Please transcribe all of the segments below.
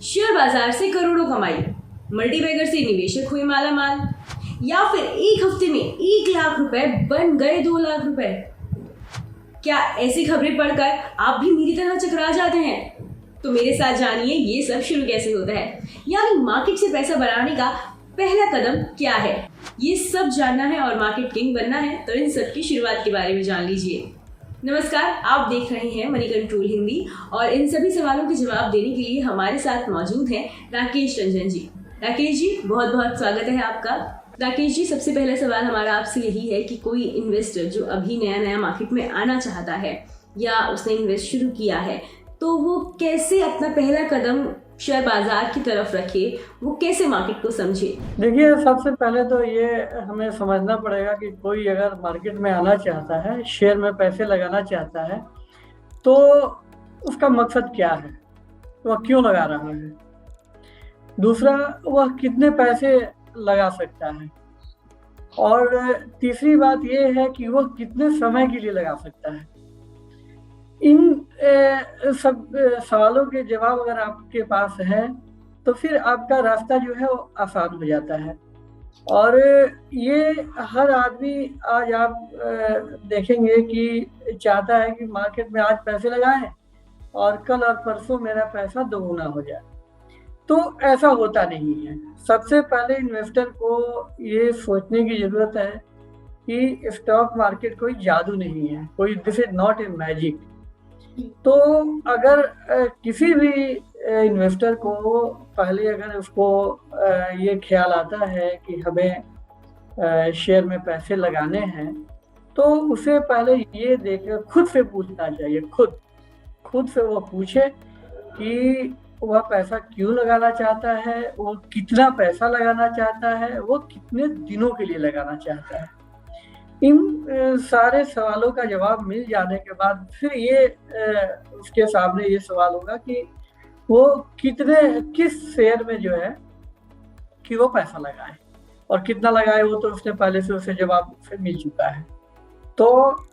Share बाजार से करोड़ों कमाई, मल्टीबैगर से निवेशक हुए माला माल, या फिर एक हफ्ते में 1 लाख रुपए बन गए 2 लाख रुपए। क्या ऐसी खबरें पढ़कर आप भी मेरी तरह चकरा जाते हैं? तो मेरे साथ जानिए ये सब शुरू कैसे होता है, यानी मार्केट से पैसा बनाने का पहला कदम क्या है। ये सब जानना है और मार्केट किंग बनना है, तो इन सब की शुरुआत के बारे में जान लीजिए। नमस्कार, आप देख रहे हैं मनी कंट्रोल हिंदी और इन सभी सवालों के जवाब देने के लिए हमारे साथ मौजूद हैं राकेश रंजन जी। राकेश जी, बहुत बहुत स्वागत है आपका। राकेश जी, सबसे पहला सवाल हमारा आपसे यही है कि कोई इन्वेस्टर जो अभी नया नया मार्केट में आना चाहता है या उसने इन्वेस्ट शुरू किया है, तो वो कैसे अपना पहला कदम शेयर बाजार की तरफ रखे, वो कैसे मार्केट को समझे? देखिए, सबसे पहले तो ये हमें समझना पड़ेगा कि कोई अगर मार्केट में आना चाहता है, शेयर में पैसे लगाना चाहता है, तो उसका मकसद क्या है, वह क्यों लगा रहा है। दूसरा, वह कितने पैसे लगा सकता है। और तीसरी बात यह है कि वह कितने समय के लिए लगा सकता है। इन सब सवालों के जवाब अगर आपके पास है तो फिर आपका रास्ता जो है वो आसान हो जाता है। और ये हर आदमी आज आप देखेंगे कि चाहता है कि मार्केट में आज पैसे लगाएं और कल और परसों मेरा पैसा दोगुना हो जाए। तो ऐसा होता नहीं है। सबसे पहले इन्वेस्टर को ये सोचने की ज़रूरत है कि स्टॉक मार्केट कोई जादू नहीं है, कोई this is not a magic. तो अगर किसी भी इन्वेस्टर को पहले अगर उसको ये ख्याल आता है कि हमें शेयर में पैसे लगाने हैं, तो उसे पहले ये देखकर खुद से पूछना चाहिए। खुद से वो पूछे कि वह पैसा क्यों लगाना चाहता है, वो कितना पैसा लगाना चाहता है, वो कितने दिनों के लिए लगाना चाहता है। इन सारे सवालों का जवाब मिल जाने के बाद फिर ये उसके सामने ये सवाल होगा कि वो किस शेयर में जो है कि वो पैसा लगाए और कितना लगाए, वो तो उसने पहले से उसे जवाब से मिल चुका है। तो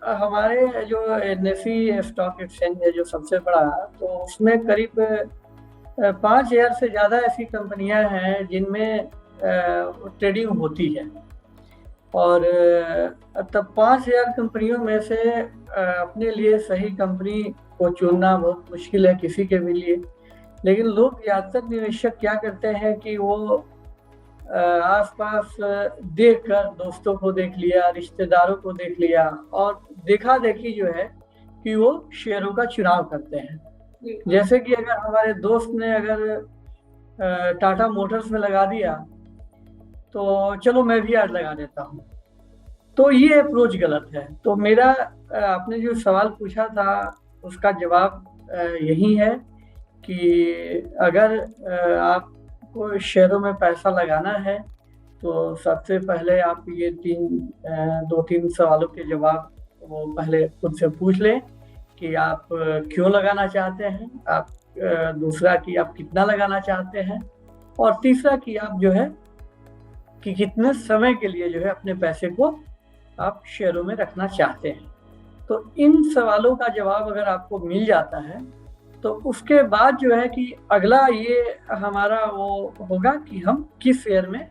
हमारे जो NSE स्टॉक एक्सचेंज है जो सबसे बड़ा, तो उसमें करीब 5,000 से ज़्यादा ऐसी कंपनियां हैं जिनमें ट्रेडिंग होती है। और तब 5,000 कंपनियों में से अपने लिए सही कंपनी को चुनना बहुत मुश्किल है किसी के भी लिए। लेकिन लोग ज़्यादातर निवेशक क्या करते हैं कि वो आसपास देखकर दोस्तों को देख लिया, रिश्तेदारों को देख लिया और देखा देखी जो है कि वो शेयरों का चुनाव करते हैं। जैसे कि अगर हमारे दोस्त ने अगर टाटा मोटर्स में लगा दिया तो चलो मैं भी आज लगा देता हूँ, तो ये अप्रोच गलत है। तो मेरा आपने जो सवाल पूछा था उसका जवाब यही है कि अगर आपको शेयरों में पैसा लगाना है तो सबसे पहले आप ये 2-3 सवालों के जवाब वो पहले खुद से पूछ लें कि आप क्यों लगाना चाहते हैं, आप दूसरा कि आप कितना लगाना चाहते हैं, और तीसरा कि आप जो है कि कितने समय के लिए जो है अपने पैसे को आप शेयरों में रखना चाहते हैं। तो इन सवालों का जवाब अगर आपको मिल जाता है तो उसके बाद जो है कि अगला ये हमारा वो होगा कि हम किस शेयर में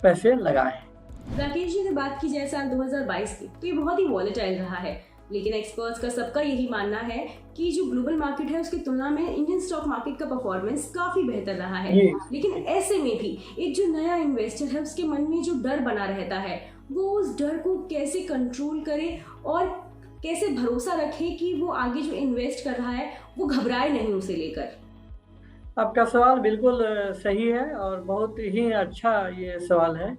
पैसे लगाएं। राकेश जी, से बात की जाए साल 2022 की, तो ये बहुत ही वॉलेटाइल रहा है, लेकिन एक्सपर्ट्स का सबका यही मानना है कि जो ग्लोबल मार्केट है उसकी तुलना में इंडियन स्टॉक मार्केट का परफॉर्मेंस काफी बेहतर रहा है। लेकिन ऐसे में भी एक जो नया इन्वेस्टर है उसके मन में जो डर बना रहता है, वो उस डर को कैसे कंट्रोल करे और कैसे भरोसा रखे कि वो आगे जो इन्वेस्ट कर रहा है वो घबराए नहीं उसे लेकर। आपका सवाल बिल्कुल सही है और बहुत ही अच्छा ये सवाल है।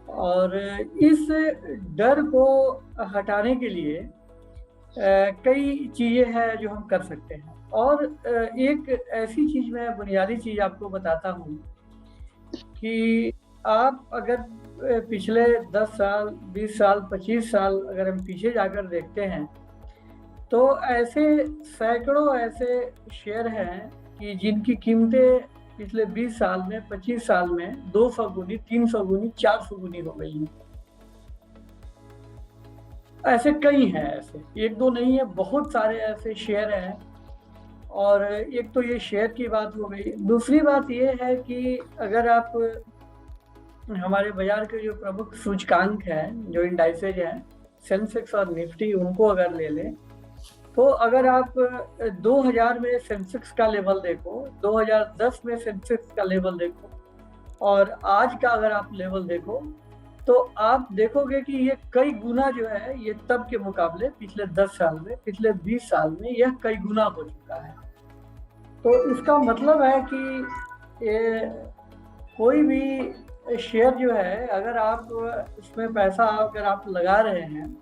और इस डर को हटाने के लिए कई चीज़ें हैं जो हम कर सकते हैं। और एक ऐसी चीज़, मैं बुनियादी चीज़ आपको बताता हूँ कि आप अगर पिछले 10 साल, 20 साल, 25 साल अगर हम पीछे जाकर देखते हैं तो ऐसे सैकड़ों ऐसे शेयर हैं कि जिनकी कीमतें पिछले 20 साल में, 25 साल में 200 गुनी, 300 गुनी, 400 गुनी हो गई हैं। ऐसे कई हैं, ऐसे एक दो नहीं है, बहुत सारे ऐसे शेयर हैं और एक तो ये शेयर की बात हो गई। दूसरी बात ये है कि अगर आप हमारे बाजार के जो प्रमुख सूचकांक हैं, जो इंडाइसेज हैं, सेंसेक्स और निफ्टी, उनको अगर ले लें तो अगर आप 2000 में सेंसेक्स का लेवल देखो, 2010 में सेंसेक्स का लेवल देखो और आज का अगर आप लेवल देखो, तो आप देखोगे कि ये कई गुना जो है, ये तब के मुकाबले पिछले 10 साल में, पिछले 20 साल में यह कई गुना हो चुका है। तो इसका मतलब है कि ये कोई भी शेयर जो है, अगर आप उसमें पैसा अगर आप लगा रहे हैं,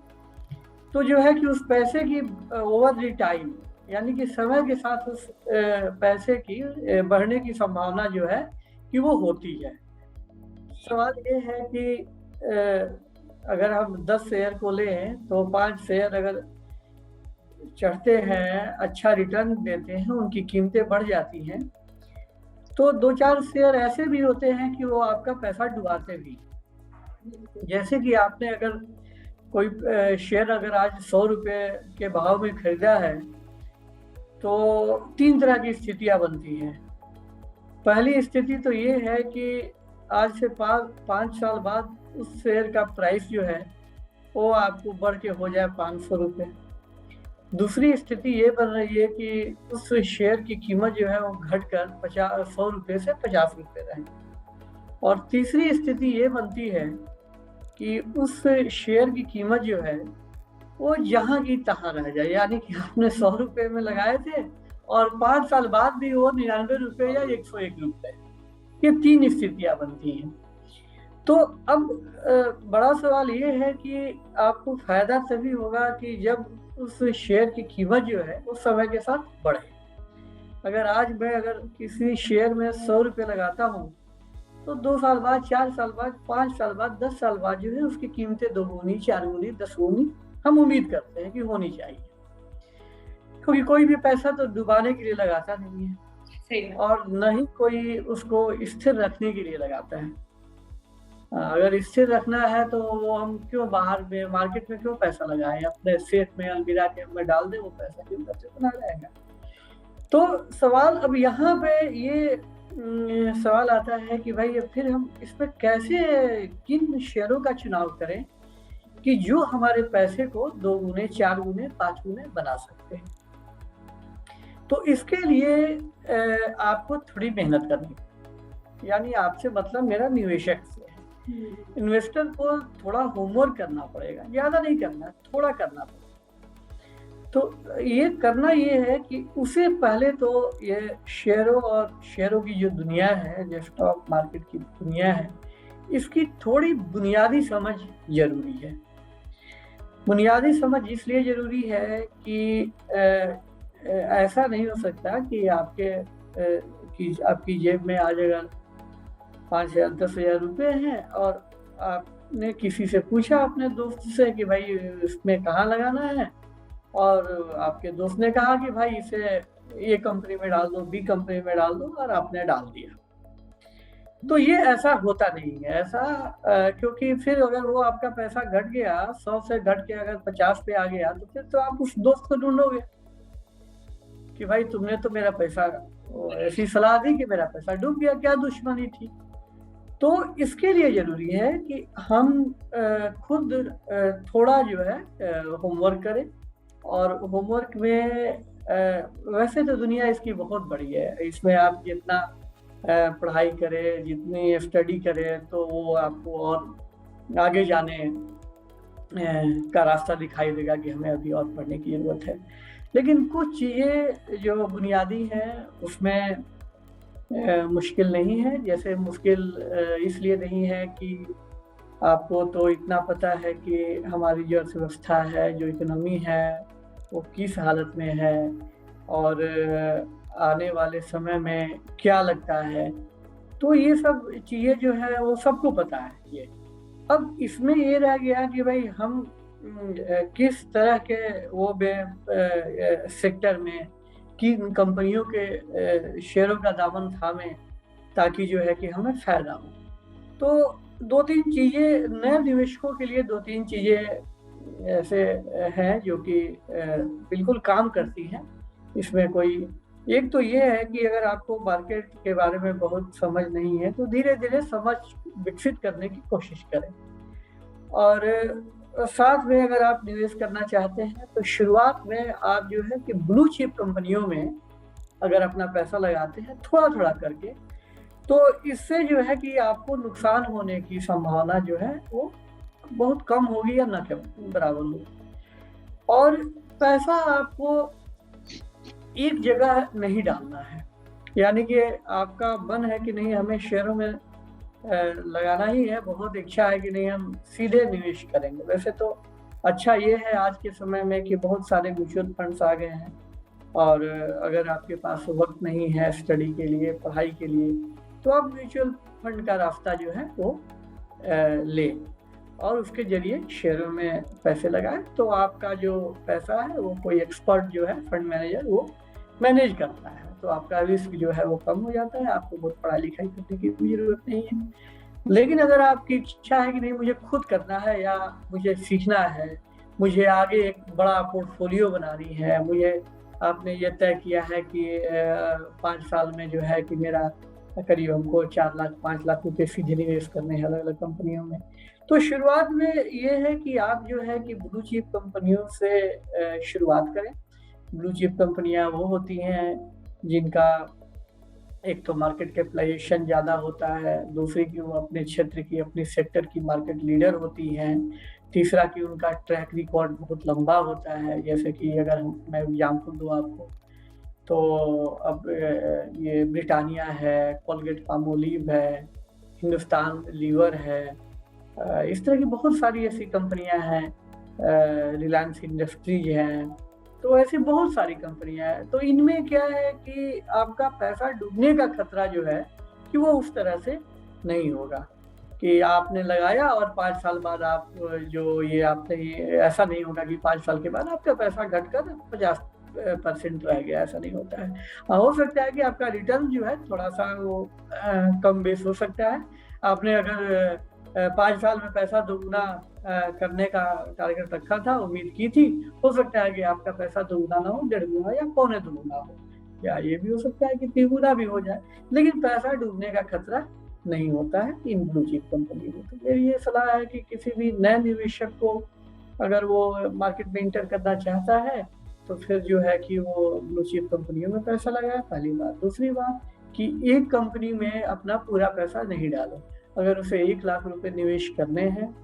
तो जो है कि उस पैसे की ओवर द टाइम, यानी कि समय के साथ उस पैसे की बढ़ने की संभावना जो है कि वो होती है। सवाल ये है कि अगर हम 10 शेयर को लें तो 5 शेयर अगर चढ़ते हैं, अच्छा रिटर्न देते हैं, उनकी कीमतें बढ़ जाती हैं, तो 2-4 शेयर ऐसे भी होते हैं कि वो आपका पैसा डुबाते भी। जैसे कि आपने अगर कोई शेयर अगर आज 100 रुपये के भाव में खरीदा है, तो 3 तरह की स्थितियां बनती हैं। पहली स्थिति तो ये है कि आज से 5 साल बाद उस शेयर का प्राइस जो है वो आपको बढ़ के हो जाए 500 रुपये। दूसरी स्थिति ये बन रही है कि उस शेयर की कीमत जो है वो घटकर 100 रुपये से 50 रुपये रहे। और तीसरी स्थिति ये बनती है कि उस शेयर की कीमत जो है वो जहाँ की तहाँ रह जाए, यानी कि आपने 100 रुपये में लगाए थे और 5 साल बाद भी वो 99 रुपये या 101 रुपये। ये 3 स्थितियाँ बनती हैं। तो अब बड़ा सवाल ये है कि आपको फायदा तभी होगा कि जब उस शेयर की कीमत जो है वो समय के साथ बढ़े। अगर आज मैं अगर किसी शेयर में 100 रुपये लगाता हूँ, तो 2 साल बाद, 4 साल बाद, 5 साल बाद, 10 साल बाद जो है उसकी कीमतें 2 गुनी, 4 गुनी, 10 गुनी हम उम्मीद करते हैं कि होनी चाहिए, क्योंकि कोई भी पैसा तो डुबाने के लिए लगाता नहीं है। सही है। और न ही कोई उसको स्थिर रखने के लिए लगाता है। अगर स्थिर रखना है तो वो हम क्यों बाहर में मार्केट में क्यों पैसा लगाएं, अपने सेफ में अलमीरा के में डाल दें, वो पैसा क्यों बचे बना जाएगा। तो सवाल अब यहाँ पे ये सवाल आता है कि भाई फिर हम इस पर कैसे, किन शेयरों का चुनाव करें कि जो हमारे पैसे को 2 गुने, 4 गुने, 5 गुने बना सकते हैं। तो इसके लिए आपको थोड़ी मेहनत करनी, यानी आपसे मतलब मेरा निवेशक से है। इन्वेस्टर को थोड़ा होमवर्क करना पड़ेगा, ज़्यादा नहीं करना, थोड़ा करना पड़ेगा। तो ये करना ये है कि उसे पहले तो ये शेयरों और शेयरों की जो दुनिया है, जो स्टॉक मार्केट की दुनिया है, इसकी थोड़ी बुनियादी समझ जरूरी है। बुनियादी समझ इसलिए जरूरी है कि ऐसा नहीं हो सकता कि आपकी जेब में आज अगर 5,000 10,000 रुपये हैं और आपने किसी से पूछा अपने दोस्त से कि भाई इसमें कहाँ लगाना है, और आपके दोस्त ने कहा कि भाई इसे ए कंपनी में डाल दो, बी कंपनी में डाल दो, और आपने डाल दिया। तो ये ऐसा होता नहीं है। ऐसा क्योंकि फिर अगर वो आपका पैसा घट गया, 100 से घट के अगर 50 पे आ गया, तो फिर तो आप उस दोस्त को ढूंढोगे कि भाई तुमने तो मेरा पैसा, ऐसी सलाह दी कि मेरा पैसा डूब गया, क्या दुश्मनी थी। तो इसके लिए जरूरी है कि हम खुद थोड़ा जो है होमवर्क करें। और होमवर्क में वैसे तो दुनिया इसकी बहुत बड़ी है, इसमें आप जितना पढ़ाई करें, जितनी स्टडी करें, तो वो आपको और आगे जाने का रास्ता दिखाई देगा कि हमें अभी और पढ़ने की ज़रूरत है। लेकिन कुछ चीज़ें जो बुनियादी हैं उसमें मुश्किल नहीं है। जैसे मुश्किल इसलिए नहीं है कि आपको तो इतना पता है कि हमारी जो अर्थव्यवस्था है, जो इकोनॉमी है, वो किस हालत में है और आने वाले समय में क्या लगता है। तो ये सब चीज़ें जो है वो सबको पता है ये। अब इसमें ये रह गया कि भाई हम किस तरह के वो सेक्टर में, किन कंपनियों के शेयरों का दामन थामें ताकि जो है कि हमें फ़ायदा हो। तो 2-3 चीज़ें नए निवेशकों के लिए, 2-3 चीज़ें ऐसे हैं जो कि बिल्कुल काम करती हैं। इसमें कोई एक तो ये है कि अगर आपको मार्केट के बारे में बहुत समझ नहीं है तो धीरे-धीरे समझ विकसित करने की कोशिश करें। और साथ में अगर आप निवेश करना चाहते हैं तो शुरुआत में आप जो है कि ब्लू चिप कंपनियों में अगर अपना पैसा लगाते हैं थोड़ा-थोड़ा करके, तो इससे जो है कि आपको नुकसान होने की संभावना जो है वो बहुत कम होगी या ना के बराबर होगी। और पैसा आपको एक जगह नहीं डालना है, यानी कि आपका मन है कि नहीं हमें शेयरों में लगाना ही है, बहुत इच्छा है कि नहीं हम सीधे निवेश करेंगे। वैसे तो अच्छा ये है आज के समय में कि बहुत सारे म्यूचुअल फंड्स आ गए हैं और अगर आपके पास वक़्त नहीं है स्टडी के लिए, पढ़ाई के लिए, तो आप म्यूचुअल फंड का रास्ता जो है वो लें और उसके ज़रिए शेयरों में पैसे लगाएँ, तो आपका जो पैसा है वो कोई एक्सपर्ट जो है फंड मैनेजर वो मैनेज करता है, तो आपका रिस्क जो है वो कम हो जाता है, आपको बहुत पढ़ाई-लिखाई करने की भी ज़रूरत नहीं है। लेकिन अगर आपकी इच्छा है कि नहीं मुझे खुद करना है या मुझे सीखना है, मुझे आगे एक बड़ा पोर्टफोलियो बनानी है, मुझे आपने ये तय किया है कि 5 साल में जो है कि मेरा करीब हमको 4 लाख 5 लाख रुपए सीधे निवेश करने हैं अलग-अलग कंपनियों में। तो शुरुआत में ये है कि आप जो है कि ब्लू चिप कंपनियों से शुरुआत करें। ब्लू चिप कंपनियाँ वो होती हैं जिनका एक तो मार्केट कैपिटलाइज़ेशन ज़्यादा होता है, दूसरी कि वो अपने क्षेत्र की, अपने सेक्टर की मार्केट लीडर होती हैं, तीसरा कि उनका ट्रैक रिकॉर्ड बहुत लंबा होता है। जैसे कि अगर मैं एग्ज़ाम्पल दूँ आपको, तो अब ये ब्रिटानिया है, कोलगेट-पाल्मोलिव है, हिंदुस्तान लीवर है, इस तरह की बहुत सारी ऐसी कंपनियाँ हैं, रिलायंस इंडस्ट्रीज़ हैं, तो ऐसी बहुत सारी कंपनियाँ हैं। तो इनमें क्या है कि आपका पैसा डूबने का खतरा जो है कि वो उस तरह से नहीं होगा कि आपने लगाया और 5 साल बाद आप जो ये आपने ऐसा नहीं होगा कि 5 साल के बाद आपका पैसा घटकर 50% रह गया, ऐसा नहीं होता है। हो सकता है कि आपका रिटर्न जो है थोड़ा-सा वो कम बेस हो सकता है। आपने अगर 5 साल में पैसा दोगुना करने का टारगेट रखा था, उम्मीद की थी, हो सकता है कि आपका पैसा दोगुना ना हो, डेढ़ गुना या पौने दोगुना हो, या ये भी हो सकता है कि तिगुना भी हो जाए, लेकिन पैसा डूबने का खतरा नहीं होता है इन ब्लू चिप कंपनी में। तो मेरी ये सलाह है कि किसी भी नए निवेशक को अगर वो मार्केट में एंटर करना चाहता है, तो फिर जो है कि वो ब्लू चिप कंपनियों में पैसा लगाए, पहली बात। दूसरी बात कि एक कंपनी में अपना पूरा पैसा नहीं डालें। अगर उसे 1 लाख रुपए निवेश करने हैं,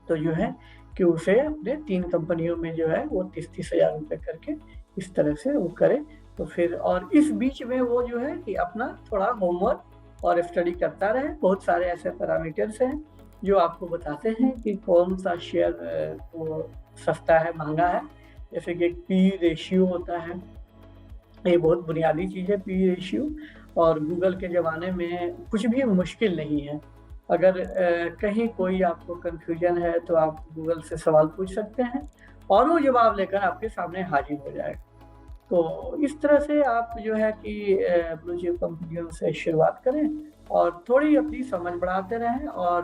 तो जो है कि उसे अपने 3 कंपनियों में जो है वो 30-30 हज़ार रुपए करके इस तरह से वो करे। तो फिर और इस बीच में वो जो है कि अपना थोड़ा होमवर्क और स्टडी करता रहे। बहुत सारे ऐसे पैरामीटर्स हैं जो आपको बताते हैं कि कौन-सा शेयर वो सस्ता है, महँगा है। जैसे कि एक पी रेशियो होता है, ये बहुत बुनियादी चीज़ है पी रेशियो, और गूगल के ज़माने में कुछ भी मुश्किल नहीं है। अगर कहीं कोई आपको कन्फ्यूजन है तो आप गूगल से सवाल पूछ सकते हैं और वो जवाब लेकर आपके सामने हाजिर हो जाएगा। तो इस तरह से आप जो है कि ब्लू चिप कंपनियों से शुरुआत करें और थोड़ी अपनी समझ बढ़ाते रहें। और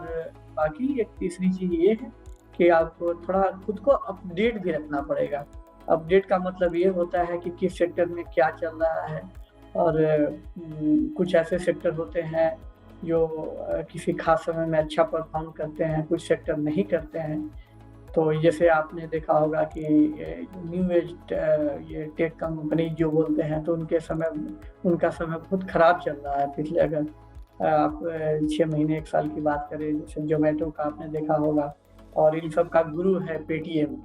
बाकी एक तीसरी चीज़ ये है कि आपको थोड़ा खुद को अपडेट भी रखना पड़ेगा। अपडेट का मतलब ये होता है कि किस सेक्टर में क्या चल रहा है, और कुछ ऐसे सेक्टर होते हैं जो किसी खास समय में अच्छा परफॉर्म करते हैं, कुछ सेक्टर नहीं करते हैं। तो जैसे आपने देखा होगा कि न्यू एज ये टेक कंपनी जो बोलते हैं, तो उनका समय बहुत ख़राब चल रहा है। पिछले अगर आप 6 महीने 1 साल की बात करें, जैसे ज़ोमैटो का आपने देखा होगा, और इन सब का गुरु है पेटीएम,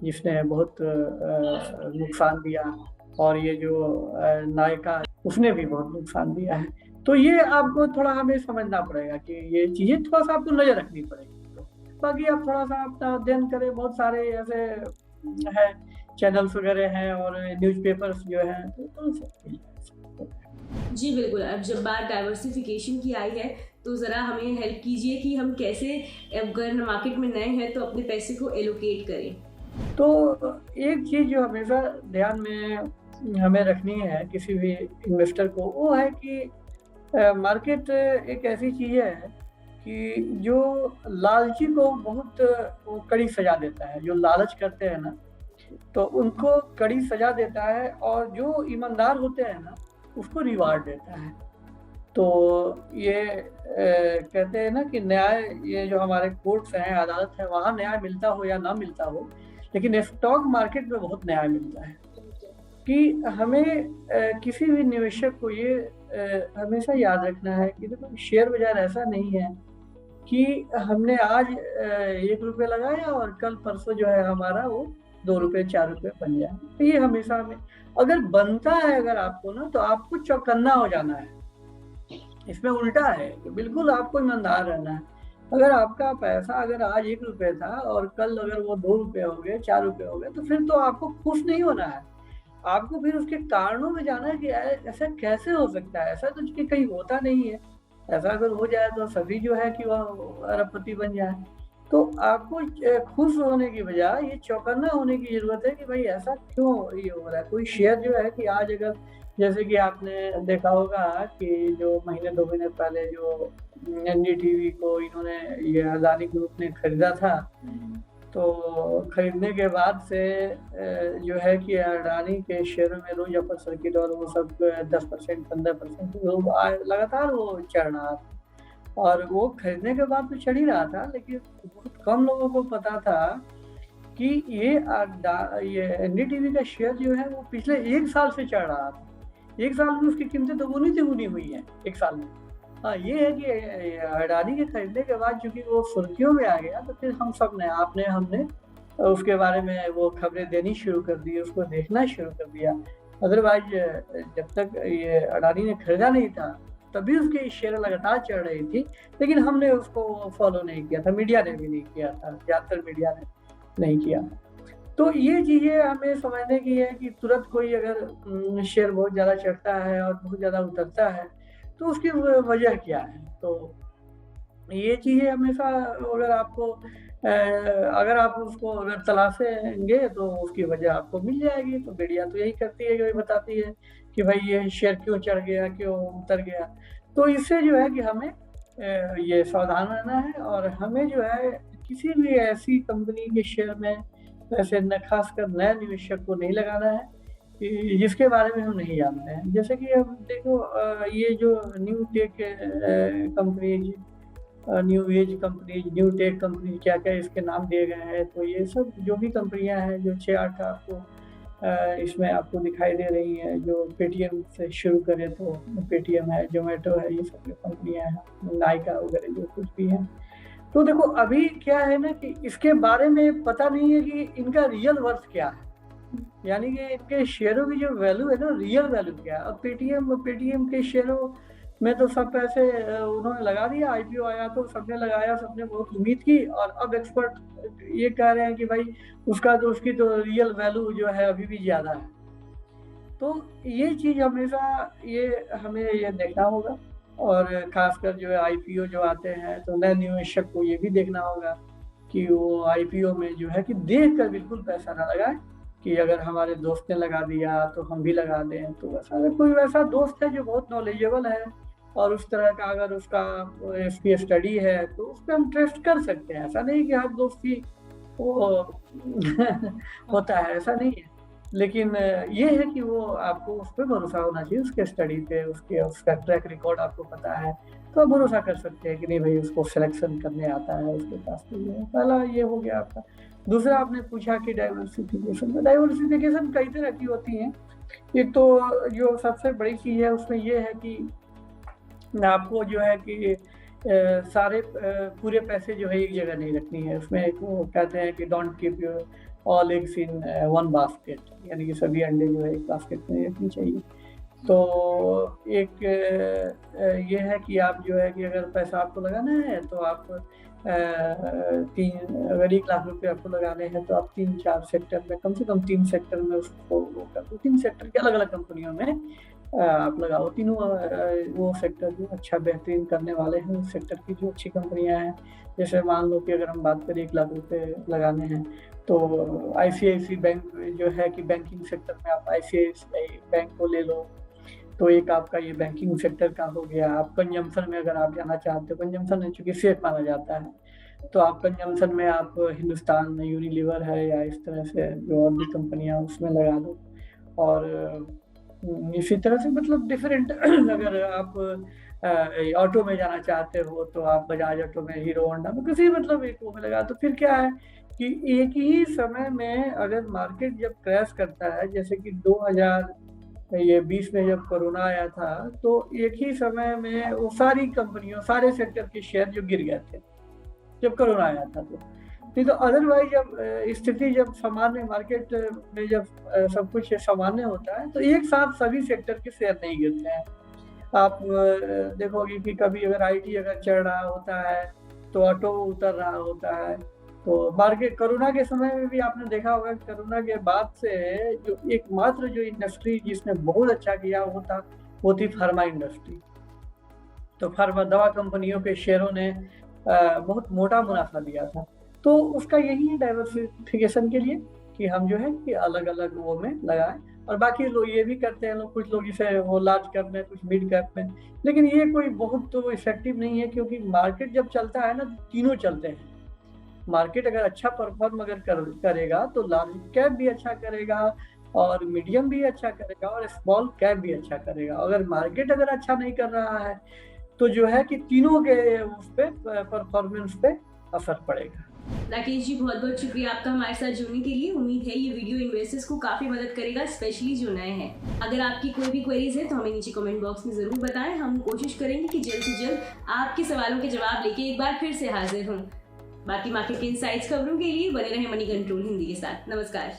जिसने बहुत नुकसान दिया, और ये जो नायका उसने भी बहुत नुकसान दिया है। तो ये आपको थोड़ा हमें समझना पड़ेगा कि ये चीज़ें थोड़ा-सा आपको नज़र रखनी पड़ेगी। तो बाकी आप थोड़ा-सा अपना अध्ययन करें, बहुत सारे ऐसे है चैनल्स वगैरह हैं और न्यूज़पेपर्स जो हैं, तो जी बिल्कुल। अब जब बात डाइवर्सिफिकेशन की आई है तो ज़रा हमें हेल्प कीजिए कि हम कैसे अगर मार्केट में नए हैं तो अपने पैसे को एलोकेट करें। तो एक चीज़ जो हमेशा ध्यान में हमें रखनी है किसी भी इन्वेस्टर को, वो है कि मार्केट एक ऐसी चीज़ है कि जो लालची को बहुत वो कड़ी सज़ा देता है। जो लालच करते हैं ना, तो उनको कड़ी सजा देता है, और जो ईमानदार होते हैं ना उसको रिवार्ड देता है। तो ये कहते हैं ना कि न्याय, ये जो हमारे कोर्ट्स हैं, अदालत है, वहाँ न्याय मिलता हो या ना मिलता हो, लेकिन स्टॉक मार्केट में बहुत न्याय मिलता है कि हमें किसी भी निवेशक को ये हमेशा याद रखना है कि देखो शेयर बाजार ऐसा नहीं है कि हमने आज 1 रुपये लगाया और कल परसों जो है हमारा वो 2 रुपये 4 रुपये बन जाए। तो ये हमेशा हमें अगर बनता है अगर आपको ना, तो आपको चौकन्ना हो जाना है। इसमें उल्टा है कि बिल्कुल आपको ईमानदार रहना है। अगर आपका पैसा अगर आज 1 रुपये था और कल अगर वो 2 रुपये हो गए, 4 रुपये हो गए, तो फिर तो आपको खुश नहीं होना है। आपको फिर उसके कारणों में जाना है कि ऐसा कैसे हो सकता है, ऐसा तो कहीं होता नहीं है। ऐसा अगर हो जाए तो सभी जो है कि वह अरबपति बन जाए। तो आपको खुश होने की बजाय ये चौकन्ना होने की जरूरत है कि भाई ऐसा क्यों ये हो रहा है। कोई शेयर जो है कि आज अगर, जैसे कि आपने देखा होगा कि जो महीने 2 महीने पहले जो एनडीटीवी को इन्होंने, ये अदानी ग्रुप ने खरीदा था, तो खरीदने के बाद से जो है कि अडानी के शेयरों में रोज अपर सर्किट और वो सब 10% 15% लगातार वो चढ़ रहा था। और वो खरीदने के बाद तो चढ़ ही रहा था, लेकिन बहुत कम लोगों को पता था कि ये एनडीटीवी का शेयर जो है वो पिछले 1 साल से चढ़ रहा था। 1 साल में उसकी कीमतें दोगुनी तिगुनी हुई है 1 साल में। हाँ, ये है कि अडानी के खरीदने के बाद चूंकि वो सुर्खियों में आ गया, तो फिर हम सब ने, आपने, हमने उसके बारे में वो खबरें देनी शुरू कर दी, उसको देखना शुरू कर दिया। अदरवाइज जब तक ये अडानी ने खरीदा नहीं था तभी उसके शेयर लगातार चढ़ रही थी, लेकिन हमने उसको फॉलो नहीं किया था, मीडिया ने भी नहीं किया था, ज़्यादातर मीडिया ने नहीं किया। तो ये चीज़ें हमें समझने की है कि तुरंत कोई अगर शेयर बहुत ज़्यादा चढ़ता है और बहुत ज़्यादा उतरता है तो उसकी वजह क्या है। तो ये चीज़ें हमेशा अगर आप उसको अगर तलाशेंगे तो उसकी वजह आपको मिल जाएगी। तो मीडिया तो यही करती है कि भाई बताती है कि भाई ये शेयर क्यों चढ़ गया, क्यों उतर गया। तो इससे जो है कि हमें ये सावधान रहना है, और हमें जो है किसी भी ऐसी कंपनी के शेयर में पैसे न, खासकर नए निवेशक को नहीं लगाना है जिसके बारे में हम नहीं जानते हैं। जैसे कि अब देखो ये जो new tech companies, new age companies, new tech company, क्या क्या इसके नाम दिए गए हैं, तो ये सब जो भी कंपनियां हैं जो 6-8 आपको इसमें आपको दिखाई दे रही हैं, जो पेटीएम से शुरू करें तो पेटीएम है, जोमेटो है, ये सब जो कंपनियाँ हैं, नायका वगैरह जो कुछ भी हैं। तो देखो अभी क्या है ना कि इसके बारे में पता नहीं है कि इनका रियल वर्थ क्या है, यानी कि इनके शेयरों की जो वैल्यू है ना, रियल वैल्यू क्या है। अब पेटीएम के शेयरों में तो सब पैसे उन्होंने लगा दिया, आईपीओ आया तो सबने लगाया, सबने बहुत उम्मीद की, और अब एक्सपर्ट ये कह रहे हैं कि भाई उसकी तो रियल वैल्यू जो है अभी भी ज़्यादा है। तो ये चीज़ हमेशा हमें ये देखना होगा, और खासकर जो है आईपीओ जो आते हैं तो नए निवेशक को ये भी देखना होगा कि वो आईपीओ में जो है कि देख कर बिल्कुल पैसा ना लगाए कि अगर हमारे दोस्त ने लगा दिया तो हम भी लगा दें। तो वैसा अगर कोई वैसा दोस्त है जो बहुत नॉलेजेबल है और उस तरह का अगर उसकी स्टडी है तो उस पर हम ट्रस्ट कर सकते हैं। ऐसा नहीं कि हर दोस्त की वो होता है, ऐसा नहीं है, लेकिन ये है कि वो आपको उस पर भरोसा होना चाहिए, उसके स्टडी पे, उसका ट्रैक रिकॉर्ड आपको पता है, तो आप भरोसा कर सकते हैं कि नहीं भाई उसको सिलेक्शन करने आता है, उसके पास तो ये पहला ये हो गया आपका। दूसरा आपने पूछा कि डाइवर्सिफिकेशन कई तरह की होती हैं। एक तो जो सबसे बड़ी चीज़ है उसमें ये है कि आपको जो है कि सारे पूरे पैसे जो है एक जगह नहीं रखनी है। उसमें एक वो कहते हैं कि don't keep your all eggs in one basket, यानी कि सभी अंडे जो है एक बास्केट में रखनी चाहिए। तो एक ये है कि आप जो है कि अगर पैसा आपको लगाना है तो आप अगर 1 लाख रुपए आपको लगाने हैं तो आप 3-4 सेक्टर में, कम से कम 3 सेक्टर में उसको वो कर दो। 3 सेक्टर के अलग अलग कंपनियों में आप लगाओ। तीनों वो सेक्टर जो अच्छा बेहतरीन करने वाले हैं, उस सेक्टर की जो अच्छी कंपनियां हैं, जैसे मान लो कि अगर हम बात करें 1 लाख रुपए लगाने हैं तो ICICI बैंक जो है कि बैंकिंग सेक्टर में आप ICICI बैंक को ले लो, तो एक आपका ये बैंकिंग सेक्टर का हो गया। आप कंजम्पशन में अगर आप जाना चाहते हो, कंजम्पशन चूँकि सेफ माना जाता है, तो आप कंजम्पशन में आप हिंदुस्तान में यूनिलीवर है या इस तरह से जो और भी कंपनियां उसमें लगा लो। और इसी तरह से मतलब डिफरेंट अगर आप ऑटो में जाना चाहते हो तो आप बजाज ऑटो में, हीरो होंडा में, किसी मतलब एक वो में लगा। तो फिर क्या है कि एक ही समय में अगर मार्केट जब क्रैश करता है, जैसे कि 2020 में जब कोरोना आया था, तो एक ही समय में वो सारी कंपनियों, सारे सेक्टर के शेयर जो गिर गए थे जब कोरोना आया था। तो नहीं तो अदरवाइज जब स्थिति जब सामान्य मार्केट में जब सब कुछ सामान्य होता है तो एक साथ सभी सेक्टर के शेयर नहीं गिरते हैं। आप देखोगे कि कभी अगर आईटी अगर चढ़ रहा होता है तो ऑटो उतर रहा होता है। तो मार्केट कोरोना के समय में भी आपने देखा होगा कि कोरोना के बाद से जो एकमात्र जो इंडस्ट्री जिसने बहुत अच्छा किया वो थी फार्मा इंडस्ट्री। तो फार्मा दवा कंपनियों के शेयरों ने बहुत मोटा मुनाफा लिया था। तो उसका यही है डाइवर्सिफिकेशन के लिए कि हम जो है कि अलग अलग वो में लगाएं। और बाकी लोग ये भी करते हैं, लोग कुछ लोग इसे वो लार्ज कैप में, कुछ मिड कैप में, लेकिन ये कोई बहुत तो इफेक्टिव नहीं है, क्योंकि मार्केट जब चलता है ना तीनों चलते हैं। मार्केट अगर अच्छा परफॉर्म अगर करेगा तो लार्ज कैप भी अच्छा करेगा और मीडियम भी अच्छा करेगा और स्मॉल कैप भी अच्छा करेगा। अगर मार्केट अगर अच्छा नहीं कर रहा है तो जो है कि तीनों के उस पे परफॉर्मेंस पे असर पड़ेगा। राकेश जी, बहुत बहुत शुक्रिया आपका हमारे साथ जुड़ने के लिए। उम्मीद है ये वीडियो इन्वेस्टर्स को काफ़ी मदद करेगा, स्पेशली जो नए हैं। अगर आपकी कोई भी क्वेरीज है तो हमें नीचे कमेंट बॉक्स में ज़रूर बताएं। हम कोशिश करेंगे कि जल्द से जल्द आपके सवालों के जवाब लेके एक बार फिर से हाजिर हों। बाकी मार्केट के इनसाइट्स खबरों के लिए बने रहें मनी कंट्रोल हिंदी के साथ। नमस्कार।